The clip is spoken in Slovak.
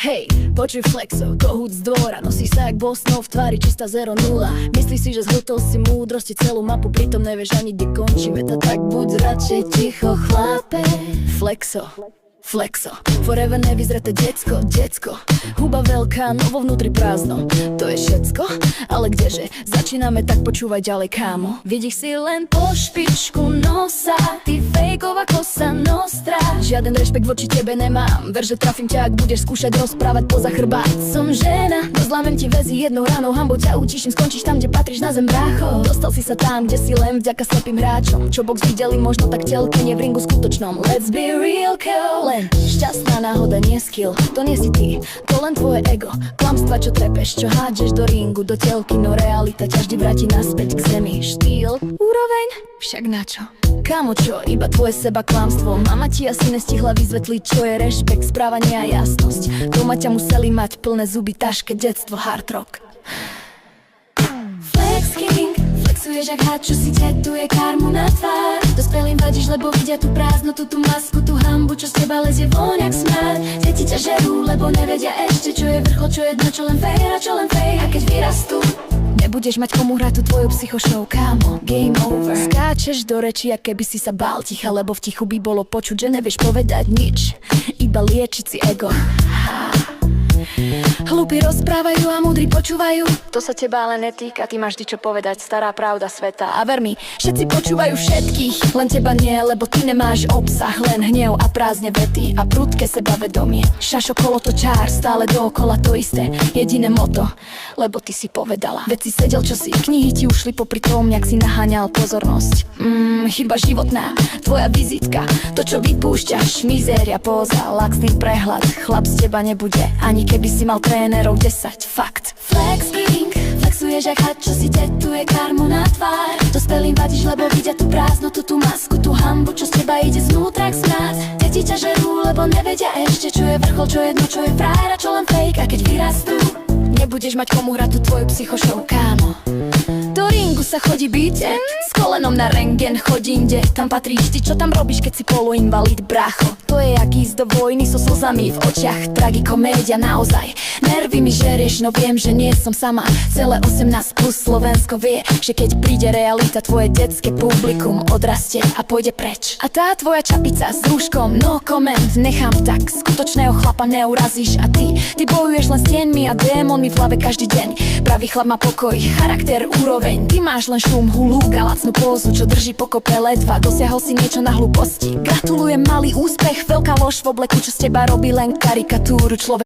Hej, počuj flexo, kohút z dvora. Nosí sa jak Boston, v tvári čistá 0-0. Myslí si, že zhltol si múdrosti celú mapu, pritom nevieš ani kde končí veta. Tak buď radšej ticho, chlape. Flexo, flexo, forever nevyzreté decko. Huba veľká, no vo vnútri prázdno. To je všetko, ale kdeže? Začíname, tak počúvaj ďalej, kámo. Vidíš si len po špičku nosa, ty fejková kosa nostra. Žiaden rešpekt voči tebe nemám, ver, že trafím ťa, ak budeš skúšať rozprávať poza chrbát. Som žena, no zlámem ti väzy jednou ranou, hambou ťa utíšim, skončíš tam, kde patríš, na zem, brácho. Dostal si sa tam, kde si len vďaka slepým hráčom, čo box videli možno tak telke, nie v ringu skutočnom. Let's be real, girl. Len šťastná náhoda, nie skill, to nie si ty, to len tvoje ego. Klamstva, čo trepeš, čo hádžeš do ringu, do telky, no realita ťa vždy vráti naspäť k zemi. Štýl, úroveň, však na čo? Kámo, čo, iba tvoje seba klamstvo. Mama ti asi nestihla vyzvetliť, čo je rešpekt, správanie a jasnosť. Doma ťa museli mať plné zuby, taške, detstvo, hard rock. Flex king, flexuješ jak had, čo si tetuje karmu na tvár. Dospelým vadíš, lebo vidia tú prázdnotu, tú masku, tú hambu, čo z teba lezie von jak smrad. Deti ťa žerú, lebo nevedia ešte, čo je vrchol, čo je dno, čo len fair a čo len fake. A keď vyrastú, nebudeš mať komu hrať tú tvoju psychošou, kámo. Game over. Skáčeš do reči, ako keby si sa bál ticha, lebo v tichu by bolo počuť, že nevieš povedať nič, iba liečiť si ego. Hlúpi rozprávajú a múdri počúvajú. To sa teba ale netýka, ty máš vždy čo povedať, stará pravda sveta. A ver mi, všetci počúvajú všetkých, len teba nie, lebo ty nemáš obsah, len hnev a prázdne vety a prudké sebavedomie. Šašo kolotočár, stále dookola to isté, jediné moto, lebo ty si povedala. Veď si sedel čosi, knihy ti ušli popri tom, jak si naháňal pozornosť. Chyba životná, tvoja vizitka, to čo vypúšťaš, mizéria, póza, laxný prehľad. Chlap z teba nebude, ani keby si mal trénerov 10, fakt. Flex king, flexuješ jak had, čo si tetuje karmu na tvár. Dospelým vadíš, lebo vidia tú prázdnotu, tú masku, tú hambu, čo z teba ide znútra jak smrad. Deti ťa žerú, lebo nevedia ešte, čo je vrchol, čo je dno, čo je frajer a čo len fake. A keď vyrastú, nebudeš mať komu hrať tú tvoju psychošou, kámo. Do ringu sa chodí byť, s kolenom na rengen chodí inde. Tam patríš ty, čo tam robíš, keď si poluinvalid, brácho. To je jak ísť do vojny so slzami v očiach, tragikomédia naozaj. Nervy mi žerieš, no viem, že nie som sama. Celé 18 plus Slovensko vie, že keď príde realita, tvoje detské publikum odrastie a pôjde preč. A tá tvoja čapica s rúškom, no comment, nechám tak. Skutočného chlapa neurazíš a ty bojuješ len s tieňmi a démonmi v hlave každý deň. Pravý chlap má pokoj, charakter, úroveň. Ty máš len šum, hulúk a lacnú pózu, čo drží pokope ledva. Dosiahol si niečo na hlúposti. Gratulujem, malý úspech, veľká lož v obleku, čo z teba robí len karikatúru človeka.